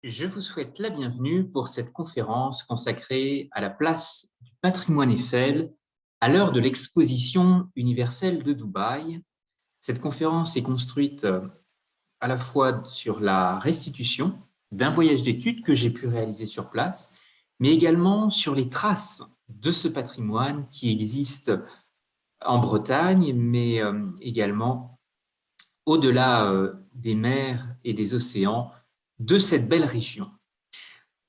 Je vous souhaite la bienvenue pour cette conférence consacrée à la place du patrimoine Eiffel à l'heure de l'exposition universelle de Dubaï. Cette conférence est construite à la fois sur la restitution d'un voyage d'études que j'ai pu réaliser sur place, mais également sur les traces de ce patrimoine qui existe en Bretagne, mais également au-delà des mers et des océans de cette belle région.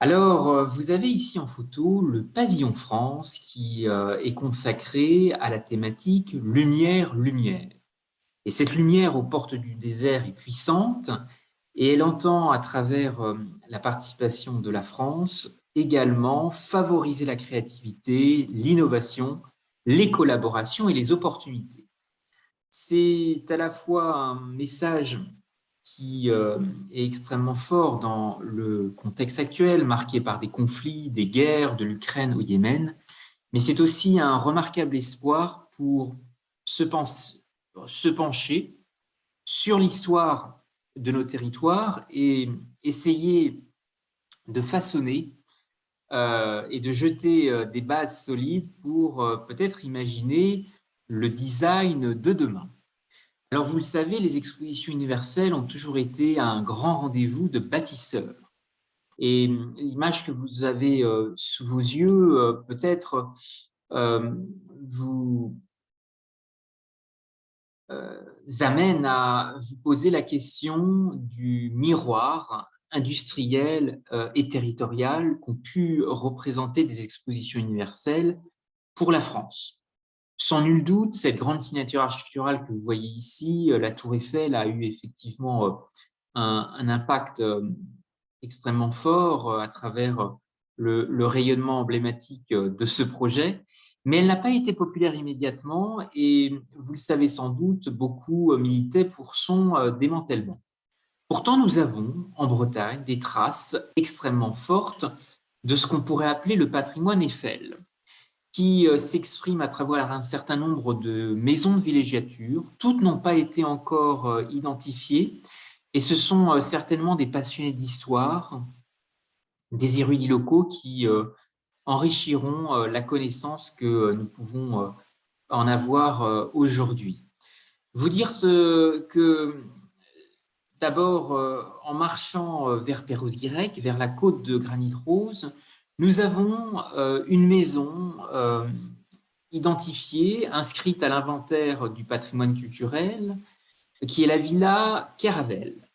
Alors, vous avez ici en photo le pavillon France qui est consacré à la thématique lumière, lumière. Et cette lumière aux portes du désert est puissante et elle entend, à travers la participation de la France, également favoriser la créativité, l'innovation, les collaborations et les opportunités. C'est à la fois un message qui est extrêmement fort dans le contexte actuel, marqué par des conflits, des guerres, de l'Ukraine au Yémen, mais c'est aussi un remarquable espoir pour se pencher sur l'histoire de nos territoires et essayer de façonner et de jeter des bases solides pour peut-être imaginer le design de demain. Alors, vous le savez, les expositions universelles ont toujours été un grand rendez-vous de bâtisseurs. Et l'image que vous avez sous vos yeux, peut-être, euh, vous amène à vous poser la question du miroir industriel et territorial qu'ont pu représenter des expositions universelles pour la France. Sans nul doute, cette grande signature architecturale que vous voyez ici, la Tour Eiffel, a eu effectivement un impact extrêmement fort à travers le rayonnement emblématique de ce projet, mais elle n'a pas été populaire immédiatement et vous le savez sans doute, beaucoup militaient pour son démantèlement. Pourtant, nous avons en Bretagne des traces extrêmement fortes de ce qu'on pourrait appeler le patrimoine Eiffel, qui s'exprime à travers un certain nombre de maisons de villégiature. Toutes n'ont pas été encore identifiées et ce sont certainement des passionnés d'histoire, des érudits locaux qui enrichiront la connaissance que nous pouvons en avoir aujourd'hui. Vous dire que d'abord, en marchant vers Perros-Guirec, vers la côte de Granit Rose, nous avons une maison identifiée, inscrite à l'inventaire du patrimoine culturel, qui est la villa Caravel.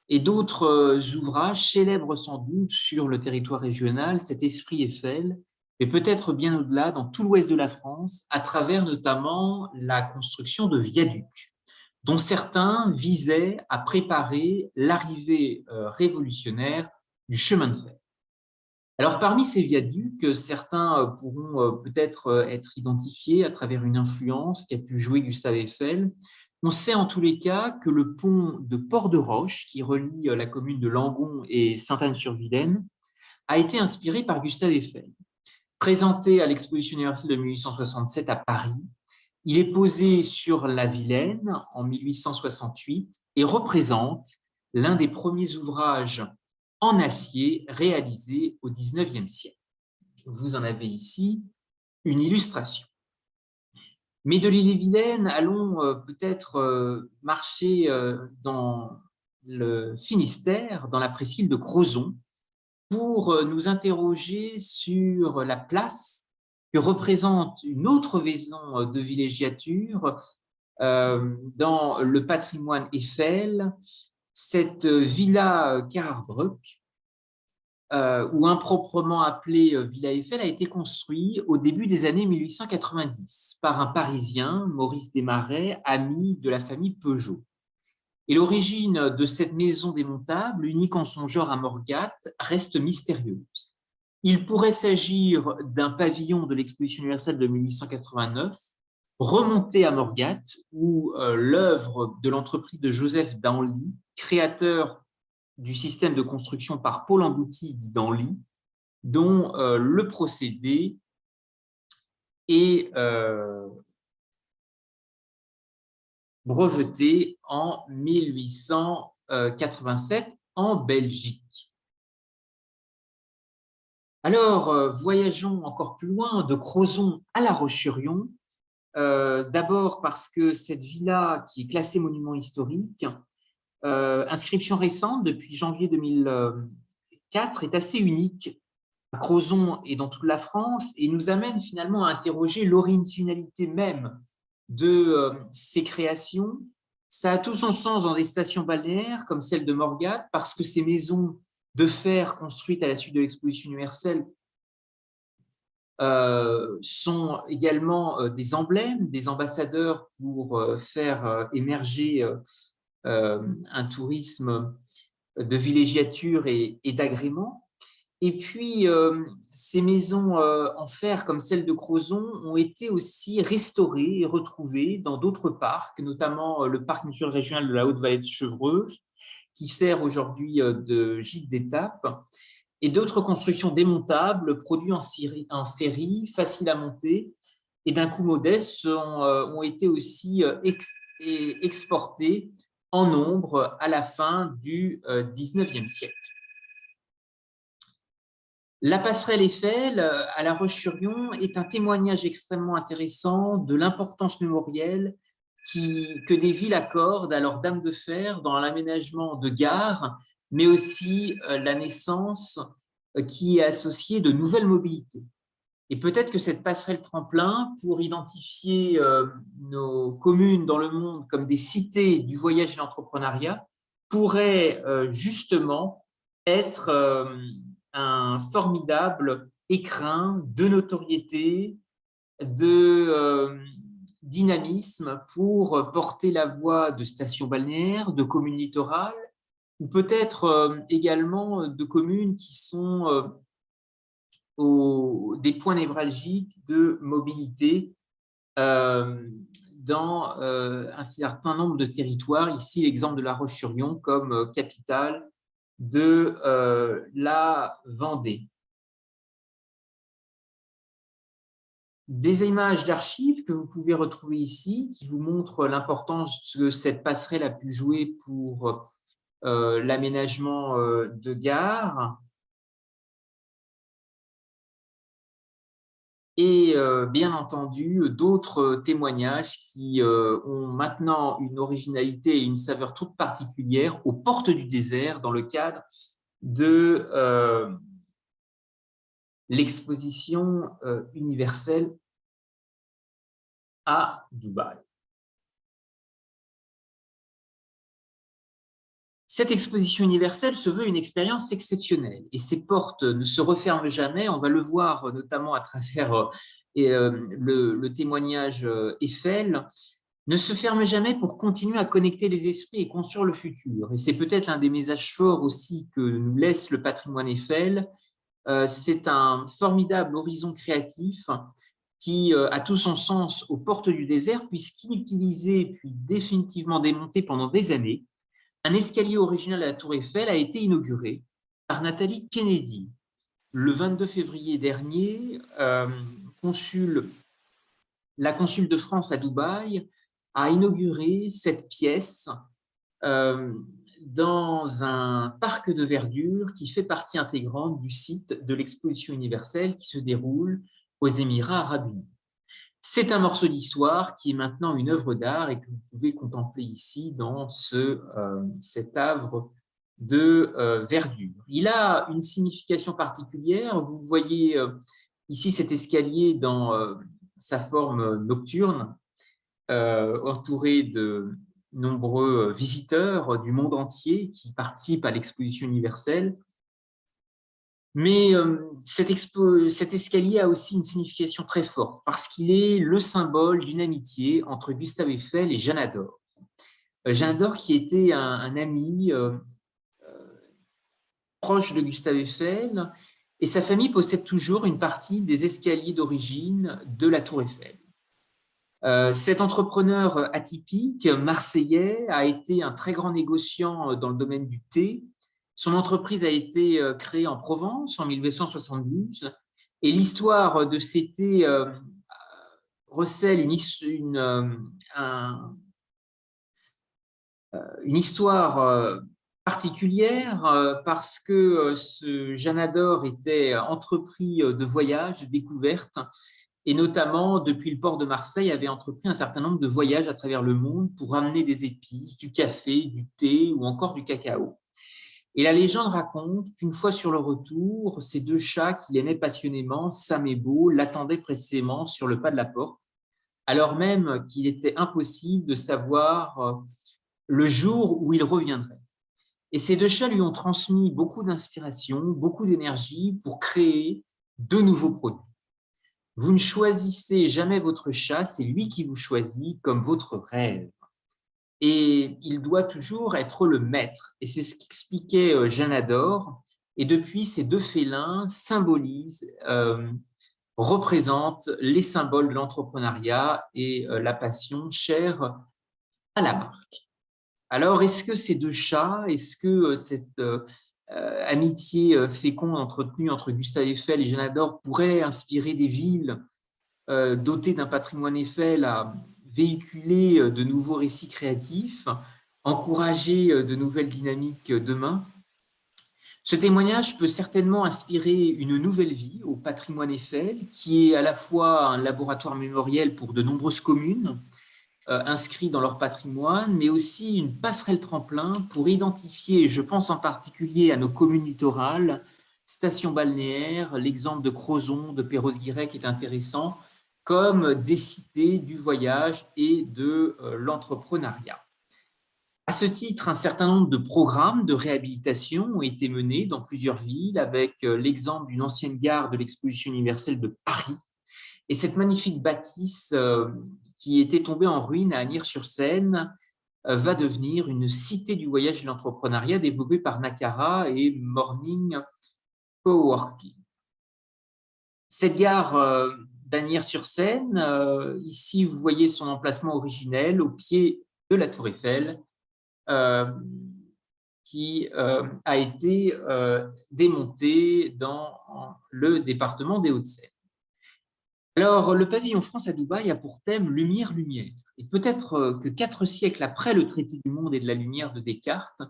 Et d'autres ouvrages célèbrent sans doute sur le territoire régional cet esprit Eiffel, mais peut-être bien au-delà, dans tout l'ouest de la France, à travers notamment la construction de viaducs, dont certains visaient à préparer l'arrivée révolutionnaire du chemin de fer. Alors, parmi ces viaducs, certains pourront peut-être être identifiés à travers une influence qu'a pu jouer Gustave Eiffel. On sait en tous les cas que le pont de Port-de-Roche, qui relie la commune de Langon et Sainte-Anne-sur-Vilaine, a été inspiré par Gustave Eiffel. Présenté à l'exposition universelle de 1867 à Paris, il est posé sur la Vilaine en 1868 et représente l'un des premiers ouvrages en acier réalisés au XIXe siècle. Vous en avez ici une illustration. Mais de l'île-et-Vilaine, allons peut-être marcher dans le Finistère, dans la presqu'île de Crozon, pour nous interroger sur la place que représente une autre maison de villégiature dans le patrimoine Eiffel, cette villa Cararbruck, ou improprement appelée Villa Eiffel, a été construite au début des années 1890 par un Parisien, Maurice Desmarais, ami de la famille Peugeot. Et l'origine de cette maison démontable, unique en son genre à Morgat, reste mystérieuse. Il pourrait s'agir d'un pavillon de l'exposition universelle de 1889, remonté à Morgat, où l'œuvre de l'entreprise de Joseph Danly, créateur du système de construction par Paul Angouty dit Danly, dont le procédé est breveté en 1887 en Belgique. Alors, voyageons encore plus loin, de Crozon à La Roche-sur-Yon. D'abord parce que cette villa, qui est classée monument historique, inscription récente depuis janvier 2004, est assez unique à Crozon et dans toute la France et nous amène finalement à interroger l'originalité même de ces créations. Ça a tout son sens dans des stations balnéaires comme celle de Morgat, parce que ces maisons de fer construites à la suite de l'exposition universelle sont également des emblèmes, des ambassadeurs pour faire émerger un tourisme de villégiature et d'agrément. Et puis, ces maisons en fer, comme celle de Crozon, ont été aussi restaurées et retrouvées dans d'autres parcs, notamment le parc naturel régional de la Haute-Vallée de Chevreuse, qui sert aujourd'hui de gîte d'étape, et d'autres constructions démontables, produites en série, faciles à monter, et d'un coût modeste, ont été aussi exportées en nombre à la fin du XIXe siècle. La passerelle Eiffel à La Roche-sur-Yon est un témoignage extrêmement intéressant de l'importance mémorielle que des villes accordent à leurs dames de fer dans l'aménagement de gares, mais aussi la naissance qui est associée de nouvelles mobilités. Et peut-être que cette passerelle tremplin, pour identifier nos communes dans le monde comme des cités du voyage et de l'entrepreneuriat, pourrait justement être un formidable écrin de notoriété, de dynamisme pour porter la voix de stations balnéaires, de communes littorales, ou peut-être également de communes qui sont des points névralgiques de mobilité dans un certain nombre de territoires. Ici, l'exemple de La Roche-sur-Yon comme capitale de la Vendée. Des images d'archives que vous pouvez retrouver ici qui vous montrent l'importance que cette passerelle a pu jouer pour l'aménagement de gares. Et bien entendu, d'autres témoignages qui ont maintenant une originalité et une saveur toute particulière aux portes du désert dans le cadre de l'exposition universelle à Dubaï. Cette exposition universelle se veut une expérience exceptionnelle et ses portes ne se referment jamais. On va le voir notamment à travers le témoignage Eiffel, ne se ferme jamais pour continuer à connecter les esprits et construire le futur. Et c'est peut-être l'un des messages forts aussi que nous laisse le patrimoine Eiffel. C'est un formidable horizon créatif qui a tout son sens aux portes du désert, puisqu'inutilisé puis définitivement démonté pendant des années, un escalier original à la Tour Eiffel a été inauguré par Nathalie Kennedy le 22 février dernier. La consul de France à Dubaï a inauguré cette pièce dans un parc de verdure qui fait partie intégrante du site de l'exposition universelle qui se déroule aux Émirats arabes unis. C'est un morceau d'histoire qui est maintenant une œuvre d'art et que vous pouvez contempler ici dans cet havre de verdure. Il a une signification particulière. Vous voyez ici cet escalier dans sa forme nocturne, entouré de nombreux visiteurs du monde entier qui participent à l'exposition universelle. Mais cet escalier a aussi une signification très forte parce qu'il est le symbole d'une amitié entre Gustave Eiffel et Jeanne d'Arc. Jeanne d'Arc qui était un ami proche de Gustave Eiffel, et sa famille possède toujours une partie des escaliers d'origine de la Tour Eiffel. Cet entrepreneur atypique marseillais a été un très grand négociant dans le domaine du thé. Son entreprise a été créée en Provence en 1872 et l'histoire de ces thés recèle une histoire Particulière parce que ce Janador était entrepris de voyages, de découvertes, et notamment depuis le port de Marseille avait entrepris un certain nombre de voyages à travers le monde pour amener des épices, du café, du thé ou encore du cacao. Et la légende raconte qu'une fois sur le retour, ces deux chats qu'il aimait passionnément, Sam et Beau, l'attendaient précisément sur le pas de la porte, alors même qu'il était impossible de savoir le jour où il reviendrait. Et ces deux chats lui ont transmis beaucoup d'inspiration, beaucoup d'énergie pour créer de nouveaux produits. Vous ne choisissez jamais votre chat, c'est lui qui vous choisit comme votre rêve. Et il doit toujours être le maître. Et c'est ce qu'expliquait Janador. Et depuis, ces deux félins symbolisent, représentent les symboles de l'entrepreneuriat et la passion chère à la marque. Alors, est-ce que ces deux chats, est-ce que cette amitié féconde entretenue entre Gustave Eiffel et Janador pourrait inspirer des villes dotées d'un patrimoine Eiffel à véhiculer de nouveaux récits créatifs, encourager de nouvelles dynamiques demain? Ce témoignage peut certainement inspirer une nouvelle vie au patrimoine Eiffel, qui est à la fois un laboratoire mémoriel pour de nombreuses communes, inscrits dans leur patrimoine, mais aussi une passerelle tremplin pour identifier, je pense en particulier à nos communes littorales, stations balnéaires, l'exemple de Crozon, de Perros-Guirec est intéressant, comme des cités du voyage et de l'entrepreneuriat. À ce titre, un certain nombre de programmes de réhabilitation ont été menés dans plusieurs villes, avec l'exemple d'une ancienne gare de l'Exposition universelle de Paris. Et cette magnifique bâtisse qui était tombée en ruine à Agnières-sur-Seine va devenir une cité du voyage et de l'entrepreneuriat développée par Nakara et Morning Coworking. Cette gare d'Agnières-sur-Seine, ici vous voyez son emplacement originel au pied de la Tour Eiffel, qui a été démontée dans le département des Hauts-de-Seine. Alors, le pavillon France à Dubaï a pour thème Lumière, Lumière. Et peut-être que 4 siècles après le traité du monde et de la lumière de Descartes,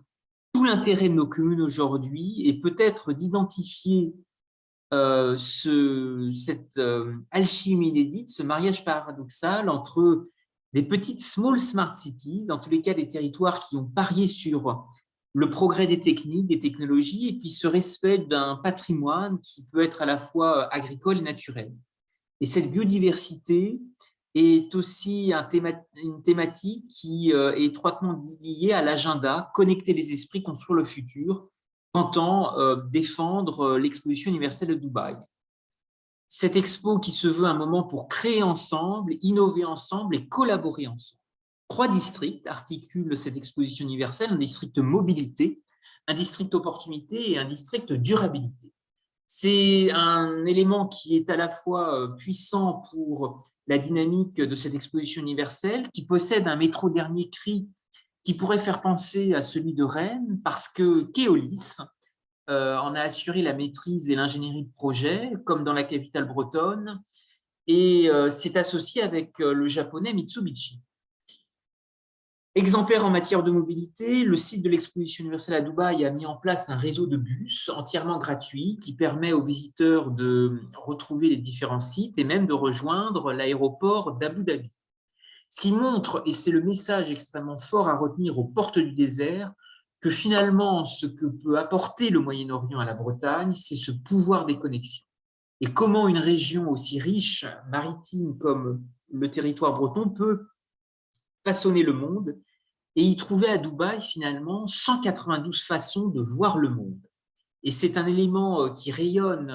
tout l'intérêt de nos communes aujourd'hui est peut-être d'identifier cette alchimie inédite, ce mariage paradoxal entre des petites small smart cities, dans tous les cas des territoires qui ont parié sur le progrès des techniques, des technologies, et puis ce respect d'un patrimoine qui peut être à la fois agricole et naturel. Et cette biodiversité est aussi une thématique qui est étroitement liée à l'agenda, connecter les esprits, construire le futur, entend défendre l'exposition universelle de Dubaï. Cette expo qui se veut un moment pour créer ensemble, innover ensemble et collaborer ensemble. 3 districts articulent cette exposition universelle, un district mobilité, un district opportunité et un district durabilité. C'est un élément qui est à la fois puissant pour la dynamique de cette exposition universelle, qui possède un métro dernier cri qui pourrait faire penser à celui de Rennes, parce que Keolis en a assuré la maîtrise et l'ingénierie de projet, comme dans la capitale bretonne, et s'est associé avec le japonais Mitsubishi. Exemplaire en matière de mobilité, le site de l'exposition universelle à Dubaï a mis en place un réseau de bus entièrement gratuit qui permet aux visiteurs de retrouver les différents sites et même de rejoindre l'aéroport d'Abu Dhabi. Ce qui montre, et c'est le message extrêmement fort à retenir aux portes du désert, que finalement, ce que peut apporter le Moyen-Orient à la Bretagne, c'est ce pouvoir des connexions. Et comment une région aussi riche, maritime comme le territoire breton, peut façonner le monde et y trouver à Dubaï finalement 192 façons de voir le monde. Et c'est un élément qui rayonne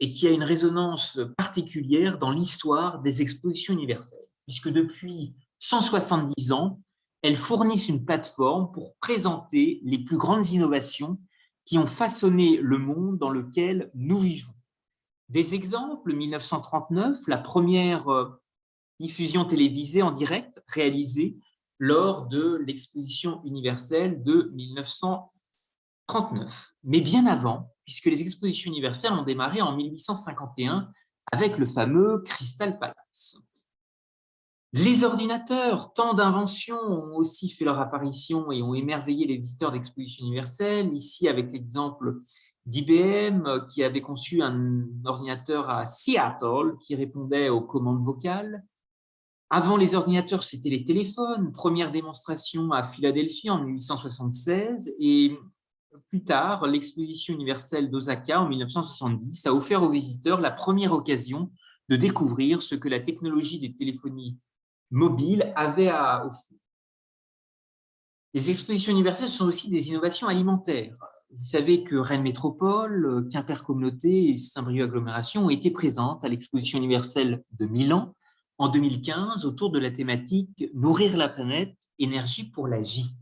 et qui a une résonance particulière dans l'histoire des expositions universelles, puisque depuis 170 ans, elles fournissent une plateforme pour présenter les plus grandes innovations qui ont façonné le monde dans lequel nous vivons. Des exemples, 1939, la première diffusion télévisée en direct réalisée lors de l'exposition universelle de 1939. Mais bien avant, puisque les expositions universelles ont démarré en 1851 avec le fameux Crystal Palace. Les ordinateurs, tant d'inventions ont aussi fait leur apparition et ont émerveillé les visiteurs d'Exposition universelle. Ici, avec l'exemple d'IBM qui avait conçu un ordinateur à Seattle qui répondait aux commandes vocales. Avant les ordinateurs, c'était les téléphones. Première démonstration à Philadelphie en 1876 et plus tard, l'exposition universelle d'Osaka en 1970 a offert aux visiteurs la première occasion de découvrir ce que la technologie des téléphonies mobiles avait à offrir. Les expositions universelles sont aussi des innovations alimentaires. Vous savez que Rennes Métropole, Quimper Communauté et Saint-Brieuc Agglomération ont été présentes à l'exposition universelle de Milan en 2015 autour de la thématique « Nourrir la planète, énergie pour la vie ».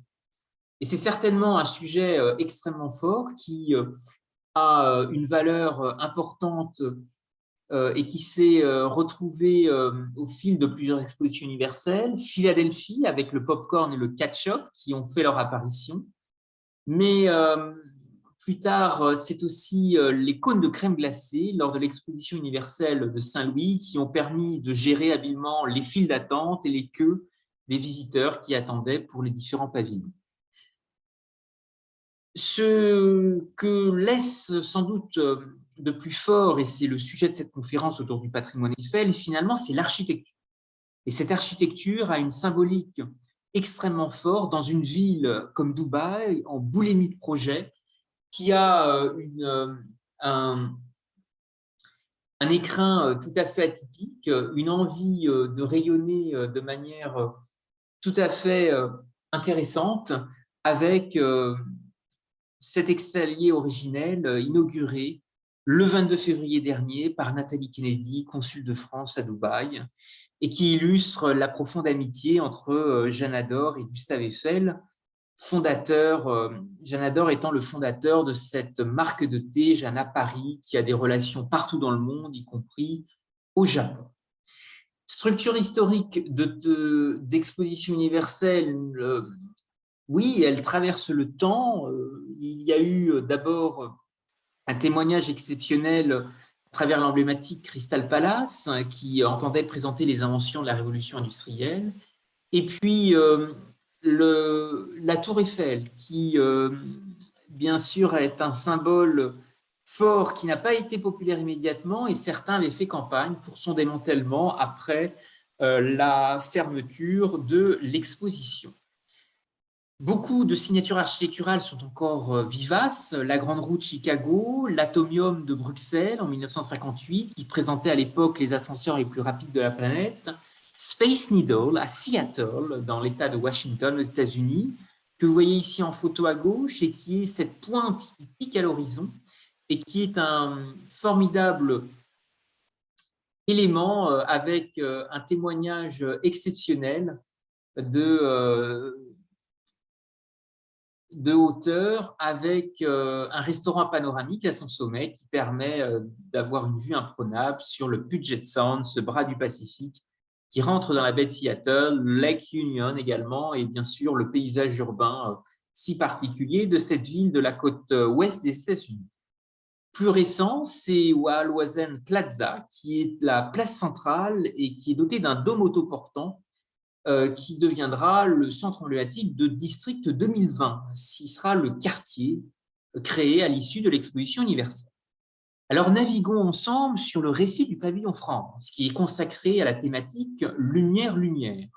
Et c'est certainement un sujet extrêmement fort qui a une valeur importante et qui s'est retrouvé au fil de plusieurs expositions universelles. Philadelphie, avec le popcorn et le ketchup qui ont fait leur apparition. Mais plus tard, c'est aussi les cônes de crème glacée lors de l'exposition universelle de Saint-Louis qui ont permis de gérer habilement les files d'attente et les queues des visiteurs qui attendaient pour les différents pavillons. Ce que laisse sans doute de plus fort, et c'est le sujet de cette conférence autour du patrimoine Eiffel, finalement, c'est l'architecture. Et cette architecture a une symbolique extrêmement forte dans une ville comme Dubaï, en boulimie de projet, qui a un écrin tout à fait atypique, une envie de rayonner de manière tout à fait intéressante, avec cet escalier originel inauguré le 22 février dernier par Nathalie Kennedy, consul de France à Dubaï, et qui illustre la profonde amitié entre Jeanne Ador et Gustave Eiffel, fondateur, Jeanne Ador étant le fondateur de cette marque de thé, Jeanna Paris, qui a des relations partout dans le monde, y compris au Japon. Structure historique d'exposition universelle, oui, elle traverse le temps. Il y a eu d'abord un témoignage exceptionnel à travers l'emblématique Crystal Palace, qui entendait présenter les inventions de la révolution industrielle. Et puis, la Tour Eiffel, qui, bien sûr, est un symbole fort qui n'a pas été populaire immédiatement, et certains avaient fait campagne pour son démantèlement après la fermeture de l'exposition. Beaucoup de signatures architecturales sont encore vivaces. La Grande Roue de Chicago, l'Atomium de Bruxelles en 1958, qui présentait à l'époque les ascenseurs les plus rapides de la planète. Space Needle à Seattle, dans l'État de Washington, aux États-Unis, que vous voyez ici en photo à gauche, et qui est cette pointe qui pique à l'horizon, et qui est un formidable élément avec un témoignage exceptionnel de hauteur avec un restaurant panoramique à son sommet qui permet d'avoir une vue imprenable sur le Puget Sound, ce bras du Pacifique qui rentre dans la baie de Seattle, Lake Union également, et bien sûr le paysage urbain si particulier de cette ville de la côte ouest des États-Unis. Plus récent, c'est Waalwazn Plaza, qui est la place centrale et qui est dotée d'un dôme autoportant qui deviendra le centre emblématique de District 2020, qui sera le quartier créé à l'issue de l'exposition universelle. Alors, naviguons ensemble sur le récit du pavillon France, qui est consacré à la thématique Lumière-Lumière,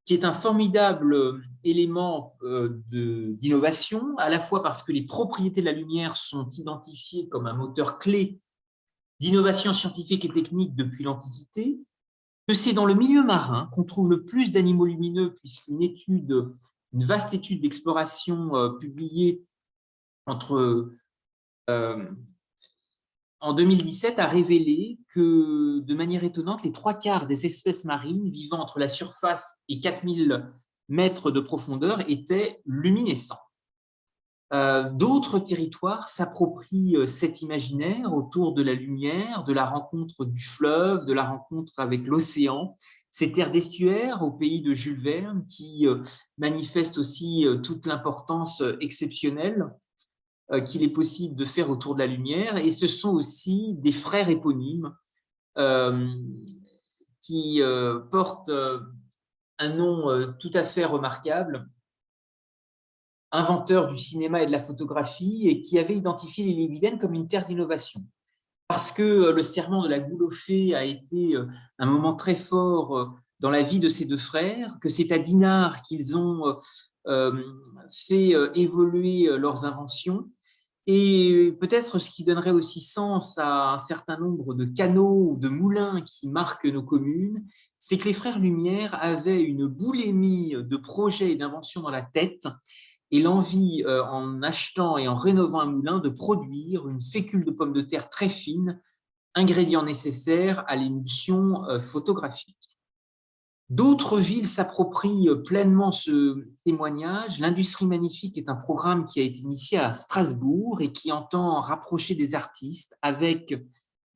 qui est un formidable élément d'innovation, à la fois parce que les propriétés de la lumière sont identifiées comme un moteur clé d'innovation scientifique et technique depuis l'Antiquité, que c'est dans le milieu marin qu'on trouve le plus d'animaux lumineux, puisqu'une vaste étude d'exploration publiée en 2017 a révélé que, de manière étonnante, les 3/4 des espèces marines vivant entre la surface et 4000 mètres de profondeur étaient luminescents. D'autres territoires s'approprient cet imaginaire autour de la lumière, de la rencontre du fleuve, de la rencontre avec l'océan, ces terres d'estuaire au pays de Jules Verne qui manifestent aussi toute l'importance exceptionnelle qu'il est possible de faire autour de la lumière. Et ce sont aussi des frères éponymes qui portent un nom tout à fait remarquable, inventeur du cinéma et de la photographie, et qui avait identifié l'Ille-et-Vilaine comme une terre d'innovation. Parce que le serment de la Goule aux Fées a été un moment très fort dans la vie de ces deux frères, que c'est à Dinard qu'ils ont fait évoluer leurs inventions. Et peut-être ce qui donnerait aussi sens à un certain nombre de canaux ou de moulins qui marquent nos communes, c'est que les frères Lumière avaient une boulimie de projets et d'inventions dans la tête et l'envie, en achetant et en rénovant un moulin, de produire une fécule de pommes de terre très fine, ingrédient nécessaire à l'émulsion photographique. D'autres villes s'approprient pleinement ce témoignage. L'Industrie Magnifique est un programme qui a été initié à Strasbourg et qui entend rapprocher des artistes avec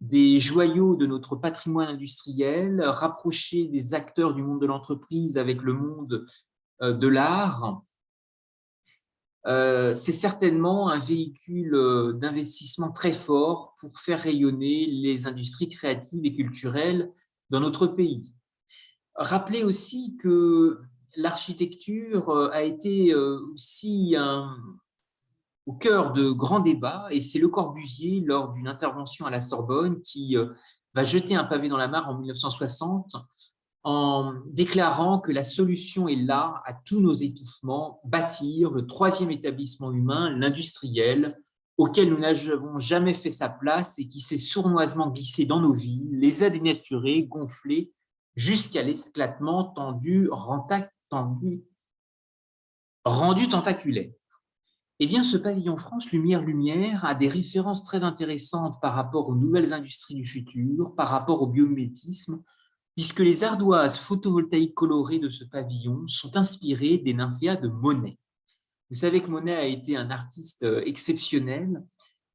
des joyaux de notre patrimoine industriel, rapprocher des acteurs du monde de l'entreprise avec le monde de l'art. C'est certainement un véhicule d'investissement très fort pour faire rayonner les industries créatives et culturelles dans notre pays. Rappelez aussi que l'architecture a été aussi au cœur de grands débats, et c'est Le Corbusier, lors d'une intervention à la Sorbonne, qui va jeter un pavé dans la mare en 1960 en déclarant que la solution est là à tous nos étouffements, bâtir le troisième établissement humain, l'industriel, auquel nous n'avons jamais fait sa place et qui s'est sournoisement glissé dans nos vies, les a dénaturés, gonflés, jusqu'à l'éclatement rendu tentaculaire. Eh bien, ce pavillon France Lumière a des références très intéressantes par rapport aux nouvelles industries du futur, par rapport au biomimétisme, puisque les ardoises photovoltaïques colorées de ce pavillon sont inspirées des nymphéas de Monet. Vous savez que Monet a été un artiste exceptionnel,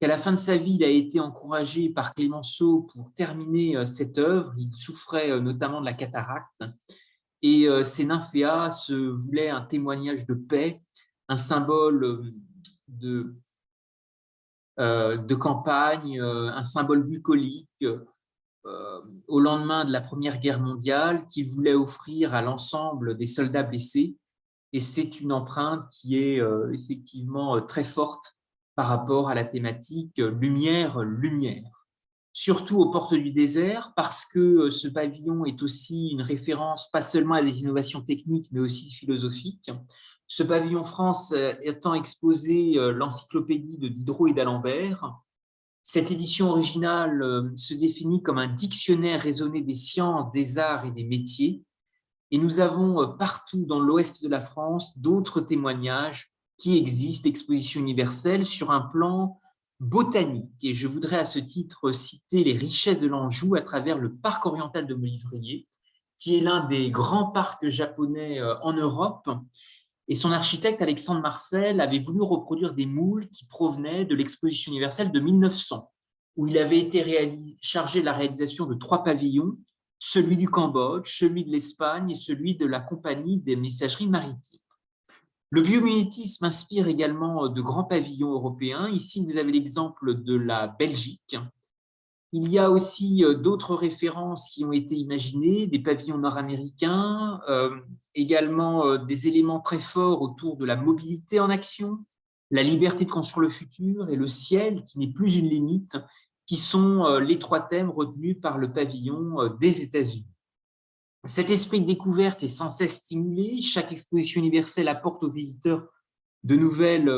qu'à la fin de sa vie, il a été encouragé par Clémenceau pour terminer cette œuvre. Il souffrait notamment de la cataracte, et ces nymphéas se voulaient un témoignage de paix, un symbole de campagne, un symbole bucolique, au lendemain de la Première Guerre mondiale, qu'il voulait offrir à l'ensemble des soldats blessés. Et c'est une empreinte qui est effectivement très forte par rapport à la thématique lumière, lumière. Surtout aux portes du désert, parce que ce pavillon est aussi une référence pas seulement à des innovations techniques, mais aussi philosophiques. Ce pavillon France étant exposé l'encyclopédie de Diderot et d'Alembert. Cette édition originale se définit comme un dictionnaire raisonné des sciences, des arts et des métiers. Et nous avons partout dans l'ouest de la France d'autres témoignages qui existent, expositions universelles, sur un plan botanique. Et je voudrais à ce titre citer les richesses de l'Anjou à travers le parc oriental de Molivrier, qui est l'un des grands parcs japonais en Europe. Et son architecte, Alexandre Marcel, avait voulu reproduire des moules qui provenaient de l'exposition universelle de 1900, où il avait été chargé de la réalisation de 3 pavillons, celui du Cambodge, celui de l'Espagne et celui de la Compagnie des messageries maritimes. Le biomimétisme inspire également de grands pavillons européens. Ici, vous avez l'exemple de la Belgique. Il y a aussi d'autres références qui ont été imaginées, des pavillons nord-américains, également des éléments très forts autour de la mobilité en action, la liberté de construire le futur et le ciel qui n'est plus une limite, qui sont les 3 thèmes retenus par le pavillon des États-Unis. Cet esprit de découverte est sans cesse stimulé. Chaque exposition universelle apporte aux visiteurs de nouvelles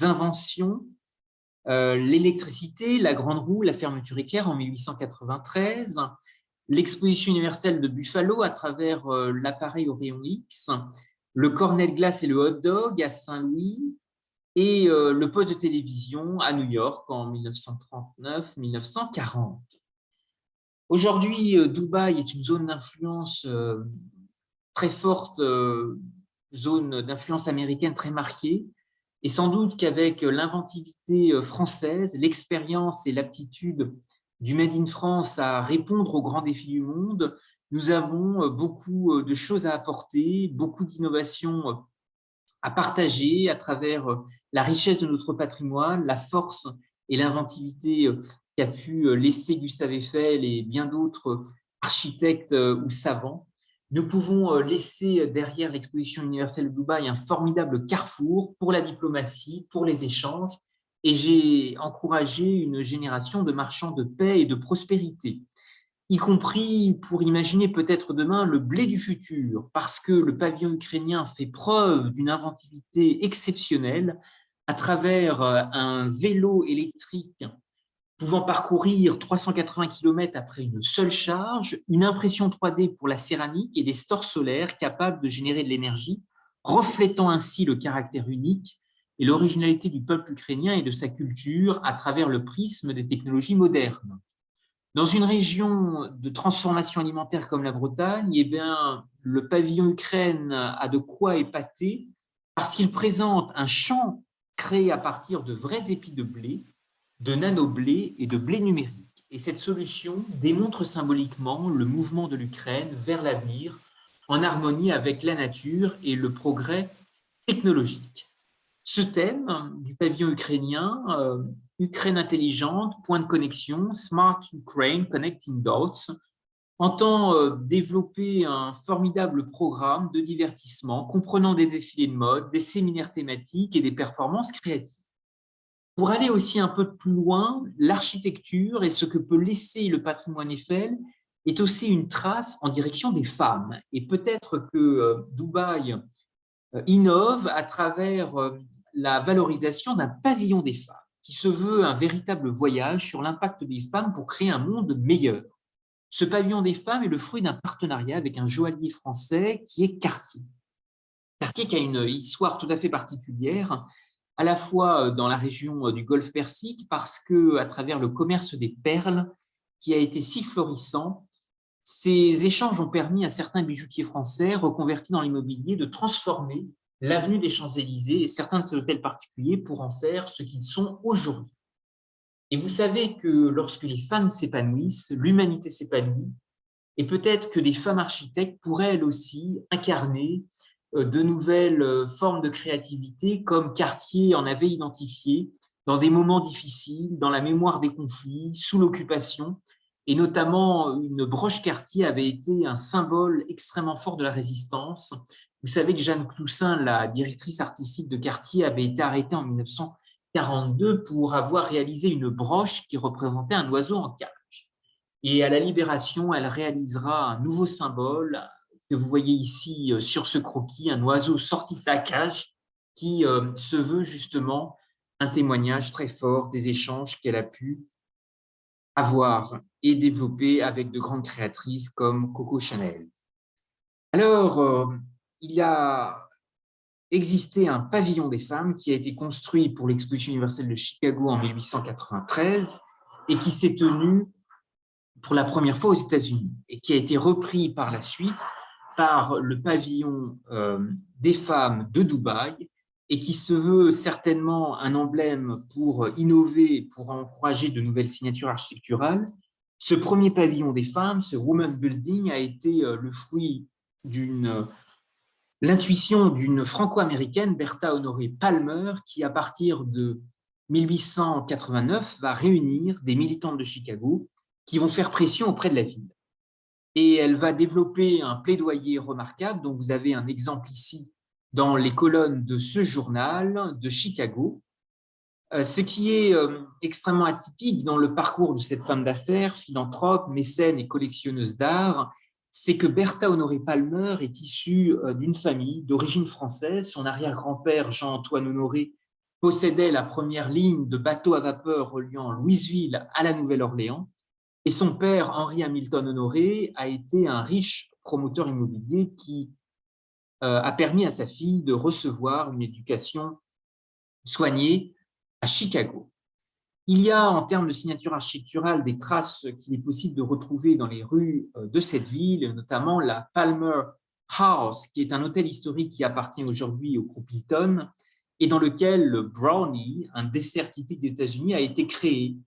inventions. L'électricité, la grande roue, la fermeture éclair en 1893, l'exposition universelle de Buffalo à travers l'appareil au rayon X, le cornet de glace et le hot dog à Saint-Louis, et le poste de télévision à New York en 1939-1940. Aujourd'hui, Dubaï est une zone d'influence très forte, zone d'influence américaine très marquée, et sans doute qu'avec l'inventivité française, l'expérience et l'aptitude du Made in France à répondre aux grands défis du monde, nous avons beaucoup de choses à apporter, beaucoup d'innovations à partager à travers la richesse de notre patrimoine, la force et l'inventivité qu'a pu laisser Gustave Eiffel et bien d'autres architectes ou savants. nous pouvons laisser derrière l'exposition universelle de Dubaï un formidable carrefour pour la diplomatie, pour les échanges, et j'ai encouragé une génération de marchands de paix et de prospérité, y compris pour imaginer peut-être demain le blé du futur, parce que le pavillon ukrainien fait preuve d'une inventivité exceptionnelle à travers un vélo électrique pouvant parcourir 380 km après une seule charge, une impression 3D pour la céramique et des stores solaires capables de générer de l'énergie, reflétant ainsi le caractère unique et l'originalité du peuple ukrainien et de sa culture à travers le prisme des technologies modernes. Dans une région de transformation alimentaire comme la Bretagne, eh bien, le pavillon Ukraine a de quoi épater parce qu'il présente un champ créé à partir de vrais épis de blé, de nano-blé et de blé numérique. Et cette solution démontre symboliquement le mouvement de l'Ukraine vers l'avenir en harmonie avec la nature et le progrès technologique. Ce thème du pavillon ukrainien, Ukraine intelligente, point de connexion, Smart Ukraine, Connecting Dots, entend développer un formidable programme de divertissement comprenant des défilés de mode, des séminaires thématiques et des performances créatives. Pour aller aussi un peu plus loin, l'architecture et ce que peut laisser le patrimoine Eiffel est aussi une trace en direction des femmes. Et peut-être que Dubaï innove à travers la valorisation d'un pavillon des femmes, qui se veut un véritable voyage sur l'impact des femmes pour créer un monde meilleur. Ce pavillon des femmes est le fruit d'un partenariat avec un joaillier français qui est Cartier. Cartier qui a une histoire tout à fait particulière, à la fois dans la région du Golfe Persique, parce qu'à travers le commerce des perles, qui a été si florissant, ces échanges ont permis à certains bijoutiers français reconvertis dans l'immobilier de transformer l'avenue des Champs-Élysées et certains de ces hôtels particuliers pour en faire ce qu'ils sont aujourd'hui. Et vous savez que lorsque les femmes s'épanouissent, l'humanité s'épanouit, et peut-être que des femmes architectes pourraient elles aussi incarner de nouvelles formes de créativité comme Cartier en avait identifié dans des moments difficiles, dans la mémoire des conflits, sous l'occupation, et notamment une broche Cartier avait été un symbole extrêmement fort de la résistance. Vous savez que Jeanne Cloussin, la directrice artistique de Cartier, avait été arrêtée en 1942 pour avoir réalisé une broche qui représentait un oiseau en cage. Et à la Libération, elle réalisera un nouveau symbole que vous voyez ici sur ce croquis, un oiseau sorti de sa cage qui se veut justement un témoignage très fort des échanges qu'elle a pu avoir et développer avec de grandes créatrices comme Coco Chanel. Alors, il a existé un pavillon des femmes qui a été construit pour l'exposition universelle de Chicago en 1893 et qui s'est tenu pour la première fois aux États-Unis et qui a été repris par la suite par le pavillon des femmes de Dubaï et qui se veut certainement un emblème pour innover, pour encourager de nouvelles signatures architecturales. Ce premier pavillon des femmes, ce Women Building, a été le fruit d'une l'intuition d'une franco-américaine, Bertha Honoré Palmer, qui à partir de 1889 va réunir des militantes de Chicago qui vont faire pression auprès de la ville. Et elle va développer un plaidoyer remarquable, dont vous avez un exemple ici dans les colonnes de ce journal de Chicago. Ce qui est extrêmement atypique dans le parcours de cette femme d'affaires, philanthrope, mécène et collectionneuse d'art, c'est que Bertha Honoré Palmer est issue d'une famille d'origine française. Son arrière-grand-père, Jean-Antoine Honoré, possédait la première ligne de bateaux à vapeur reliant Louisville à la Nouvelle-Orléans. Et son père, Henri Hamilton Honoré, a été un riche promoteur immobilier qui a permis à sa fille de recevoir une éducation soignée à Chicago. Il y a, en termes de signature architecturale, des traces qu'il est possible de retrouver dans les rues de cette ville, notamment la Palmer House, qui est un hôtel historique qui appartient aujourd'hui au groupe Hilton, et dans lequel le brownie, un dessert typique des États-Unis, a été créé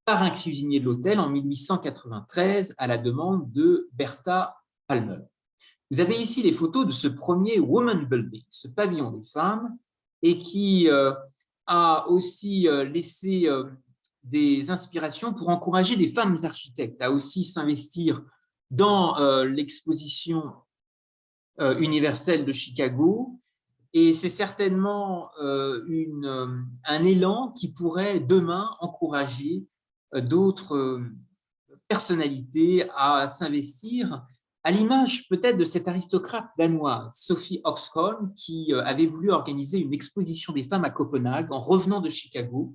par un cuisinier de l'hôtel en 1893 à la demande de Bertha Palmer. Vous avez ici les photos de ce premier Women Building, ce pavillon des femmes, et qui a aussi laissé des inspirations pour encourager des femmes architectes à aussi s'investir dans l'exposition universelle de Chicago. Et c'est certainement un élan qui pourrait demain encourager d'autres personnalités à s'investir, à l'image peut-être de cette aristocrate danoise, Sophie Oxholm, qui avait voulu organiser une exposition des femmes à Copenhague en revenant de Chicago.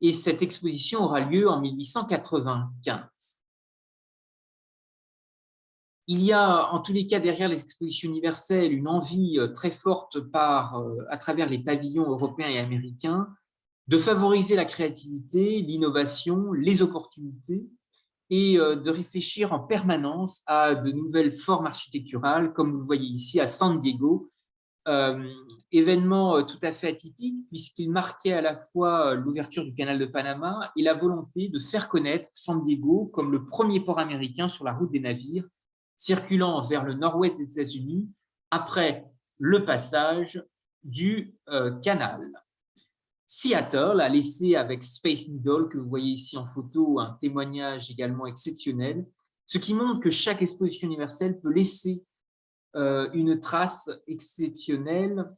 Et cette exposition aura lieu en 1895. Il y a en tous les cas derrière les expositions universelles une envie très forte à travers les pavillons européens et américains de favoriser la créativité, l'innovation, les opportunités et de réfléchir en permanence à de nouvelles formes architecturales, comme vous le voyez ici à San Diego, événement tout à fait atypique puisqu'il marquait à la fois l'ouverture du canal de Panama et la volonté de faire connaître San Diego comme le premier port américain sur la route des navires circulant vers le nord-ouest des États-Unis après le passage du canal. Seattle a laissé avec Space Needle, que vous voyez ici en photo, un témoignage également exceptionnel, ce qui montre que chaque exposition universelle peut laisser une trace exceptionnelle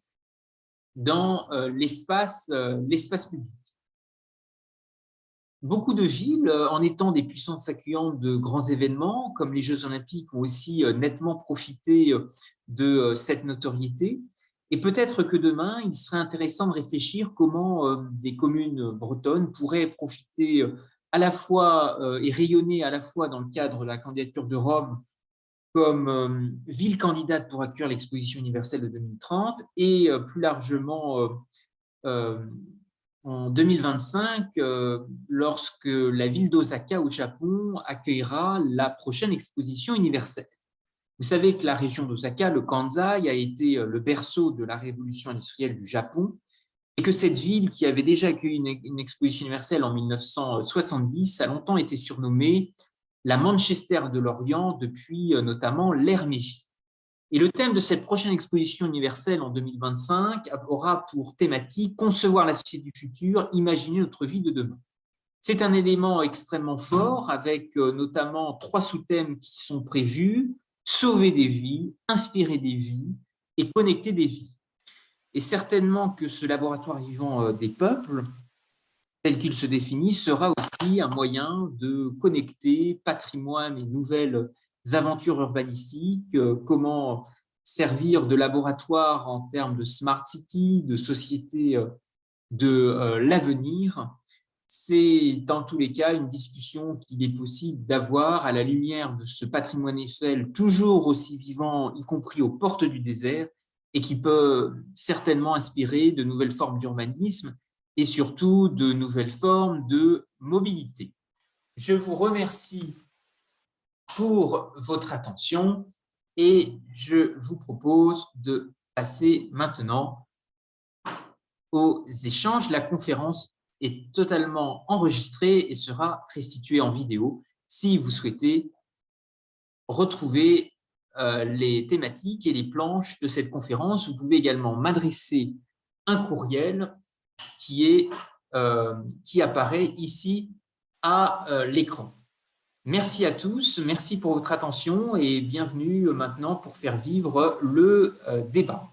dans l'espace public. Beaucoup de villes, en étant des puissances accueillantes de grands événements, comme les Jeux Olympiques, ont aussi nettement profité de cette notoriété. Et peut-être que demain, il serait intéressant de réfléchir comment des communes bretonnes pourraient profiter à la fois et rayonner à la fois dans le cadre de la candidature de Rome comme ville candidate pour accueillir l'exposition universelle de 2030 et plus largement en 2025, lorsque la ville d'Osaka au Japon accueillera la prochaine exposition universelle. Vous savez que la région d'Osaka, le Kansai, a été le berceau de la révolution industrielle du Japon et que cette ville, qui avait déjà accueilli une exposition universelle en 1970, a longtemps été surnommée la Manchester de l'Orient depuis notamment l'ère Meiji. Et le thème de cette prochaine exposition universelle en 2025 aura pour thématique « Concevoir la société du futur, imaginer notre vie de demain ». C'est un élément extrêmement fort avec notamment 3 sous-thèmes qui sont prévus: sauver des vies, inspirer des vies et connecter des vies. Et certainement que ce laboratoire vivant des peuples, tel qu'il se définit, sera aussi un moyen de connecter patrimoine et nouvelles aventures urbanistiques, comment servir de laboratoire en termes de smart city, de société de l'avenir. C'est dans tous les cas une discussion qu'il est possible d'avoir à la lumière de ce patrimoine Eiffel toujours aussi vivant, y compris aux portes du désert, et qui peut certainement inspirer de nouvelles formes d'urbanisme et surtout de nouvelles formes de mobilité. Je vous remercie pour votre attention et je vous propose de passer maintenant aux échanges. La conférence est totalement enregistrée et sera restituée en vidéo si vous souhaitez retrouver les thématiques et les planches de cette conférence. Vous pouvez également m'adresser un courriel qui apparaît ici à l'écran. Merci à tous, merci pour votre attention et bienvenue maintenant pour faire vivre le débat.